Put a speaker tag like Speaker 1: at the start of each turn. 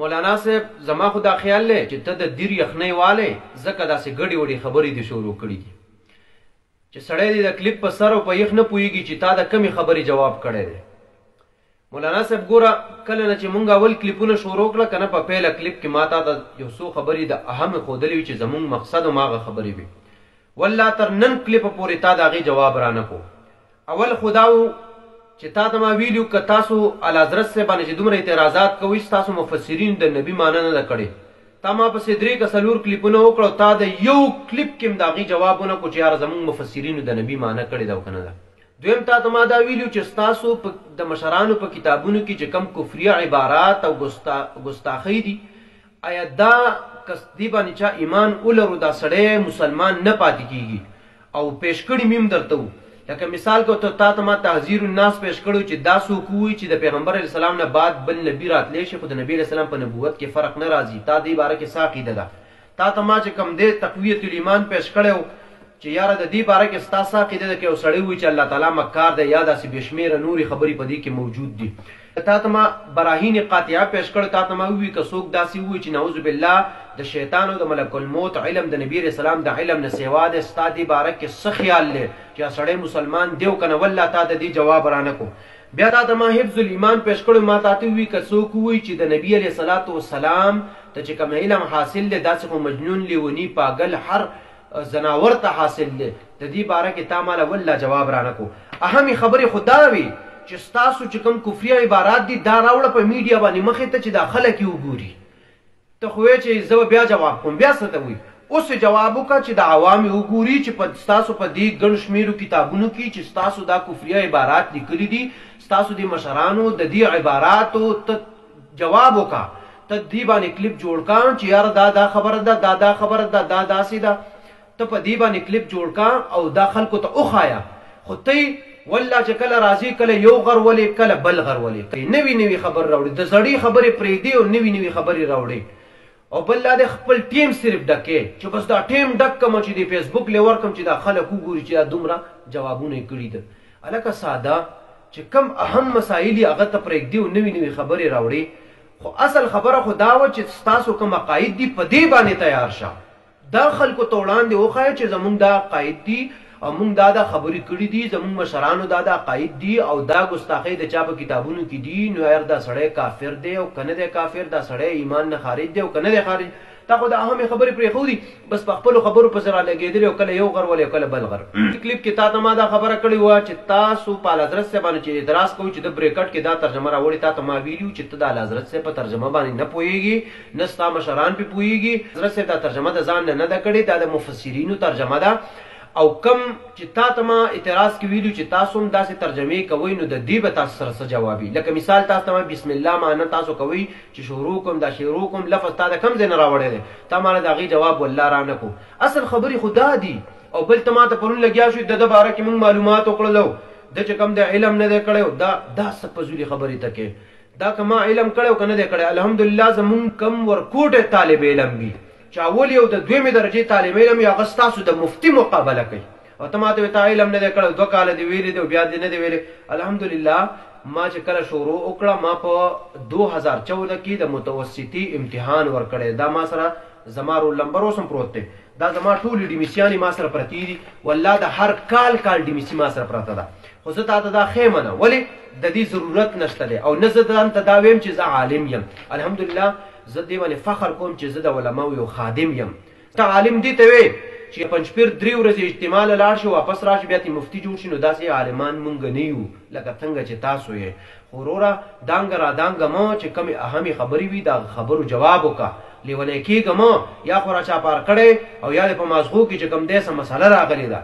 Speaker 1: مولانا صاحب زما خو دا خیال لې چې ته د دیر یخنۍ والی ځکه داسې ګډې وډې خبرې دې شروع کړي دي چې سړی دې د کلیپ په سر او په یخ نه پوهېږي چې تا د کمې خبرې جواب کړی دی. مولانا صاحب ګوره کله نه چې مونږ اول کلیپونه شروع کړه که نه په پیله کلیپ کې ما تا ته یو څو خبرې د اهم ښودلې وي چې زمونږ مقصد هماغه خبرې وي. والله تر نن کلیپه پورې تا د هغې جواب رانه کو. اول خو دا و چې تا ته ما ویلي که تاسو اعلیحضرت صاحب باندې چې دومره اعتراضات کوئ ستاسو مفسرین د نبي معنی نه ده کړې. تا ما پسې 3 که 4 کلیپونه وکړه تا د یو کلیپ کې هم د هغې جواب ونه کړو چې یاره زموږ مفسرینو د نبي معنی کړې ده او که نه ده. دویم تا ته ما دا ویلي چې ستاسو د مشرانو په کتابونو کې چې کم کفریه عبارات او ګستاخۍ دي آیا دا که دې باندې چا ایمان ولرو دا سړی مسلمان نه پاتې کیږي او پیش کړي مې هم درته وو. لکه مثال کو تا ته ما تحذیر الناس پیش کړو چې دا څوک ووایي چې د پیغمبر علیه السلام نه بعد بل نبي راتلی شي خو د نبي علیه السلام په نبوت کې فرق نه راځي. تا دې باره کې څه عقیده ده؟ تا ته ما چې کوم دی تقویت الایمان پیش کړی و چې یاره د دې باره کې ستا څه عقیده ده که یو سړی ووایي چې الله تعالی مکار دی یا داسې بې شمېره نورې خبرې په دې کې موجود دي. تا ته ما براهین قاطعه پیش کړو. تا ته ما ووایي که څوک داسې ووایي چې نعوذ بالله د شیطان او د ملک الموت علم د نبی علیه السلام د علم نه سیوا دی ستا دې باره کې څه خیال دی چې سړی مسلمان دی او که نه والله تا د دې جواب رانه کو. بیا تا ته ما حفظ الایمان پیش کړو. ما تا ته ووایي که څوک ووایي چې د نبي علیه الصلاة والسلام ته چې کوم علم حاصل دی داسې خو مجنون لیوني پاگل هر زناور ته حاصل دی د دې باره کې تا ماله والله جواب رانه کو. اهمې خبرې خو دا وي چې ستاسو چې کوم کفریه عبارات دي دا راوړه په میډیا باندې مخې ته چې دا خلک یې وګوري. ته خو وایې چې زه به بیا جواب کوم. بیا څه ته وایي اوس جواب وکړه چې د عوام یې وګوري چې ستاسو په دې ګڼ شمېرو کتابونو کې چې ستاسو دا کفریه عبارات لیکلي دي ستاسو د مشرانو د دې عباراتو ته جواب وکړه. ته دې باندې کلیپ جوړ کړه چې یاره دا خبره ده دا خبره ده دا داسې ده. ته په دې باندې کلیپ جوړ کړه او دا خلکو ته وښایه. خو ته والله چې کله راځي کله یو غر ولې کله بل غر ولې نوي نوي خبر راوړي د زړې خبرې پرېږدي او نوي نوي خبرې راوړي. او بل دا د خپل ټیم صرف ډکې چې بس دا ټیم ډک کړم چې د فیسبوک لیور ورکړم چې دا خلک وګوري چې دا دومره جوابونه یې کړي ده. هلکه ساده چې کم اهم مسایل یې هغه ته پرېږدي او نوي نوي خبرې راوړي. خو اصل خبره خو دا وه چې ستاسو کوم عقاید دي په دې باندې تیار شه. دا خلکو ته وړاندې وښایه چې زمونږ دا عقاید دي او مونږ دا خبرې کړي دي زمونږ مشرانو دا عقاید دي او دا ګستاخۍ د چا په کتابونو کې دي نو یار دا سړی کافر دی او که نه دی کافر دا سړی ایمان نه خارج دی او که نه دی خارج. تا خو د اهمې خبرې پرېښودي بس په خپلو خبرو پسې رالګېدلې او کله یو غر ولې او کله بل غر. کلیپ کې تا ته ما دا خبره کړې وه چې تاسو په اعلیحضرت صاحب باندې چې اعتراض کوئ چې د بریکټ کې دا ترجمه راوړې تا ته ما ویلي چې ته د اعلیحضرت صاحب په ترجمه باندې نه پوهېږي نه ستا مشران پرې پوهېږي. حضرت صاحب دا ترجمه د ځان نه ده کړې دا د مفسرینو ترجمه ده. او کم چې تا ته ما اعتراض کې ویلو چې تاسو هم داسې ترجمې کوئ نو د دې به تاسو سره څه جواب وي. لکه مثال تاسو ته ما بسم الله معنی تاسو کوئ چې شروع کوم دا شروع کوم لفظ تا د کوم ځای نه راوړی دی تا ماله د هغې جواب والله رانه کو. اصل خبرې خو دا دي. او بل ته ما ته پرون لګیا شو د ده باره کې موږ معلومات وکړلو د چې کوم د علم نه دی کړی دا څه فضولي خبرې ته کې دا که ما علم کړی او که نه دی کړی الحمدلله زمونږ کم ورکوټی طالب علم وي چې اول یو د 2مې درجې طالب علم وي هغه ستاسو د مفتي مقابله کوي او ته ماته تا علم نه دی کړی 2 کاله دې ویلي دی او بیا دې نه دی ویلی. الحمدلله ما چې کله شروع وکړه ما په 2014 کې د متوسطي امتحان ورکړی. دا ما سره زما رول نمبر اوس هم پروت دی. دا زما ټولې ډیمیسیانې ما سره پرتې دي والله د هر کال ډیمیسي ما سره پرته ده. خو زه تا ته دا ښیم نه ولې د دې ضرورت نشته دی او نه زه ځان ته دا ویم چې زه عالم یم. الحمدلله زه دې باندې فخر کوم چې زه د علماو یو خادم یم. ته عالم دې ته وې چې پنځپیر 3 ورځې اجتماع له لاړ شي واپس راشي بیا ته مفتي جوړ شي نو داسې عالمان مونږ نه یو لکه څنګه چې تاسو یې. خو وروره دانګه را دانګه مه چې کومې اهمې خبرې وي د خبرو جواب وکړه. لیونی کېږه مه یا خو را چاپار کړی او یا دې په مازغو کې چې کوم دی څه مسله راغلې ده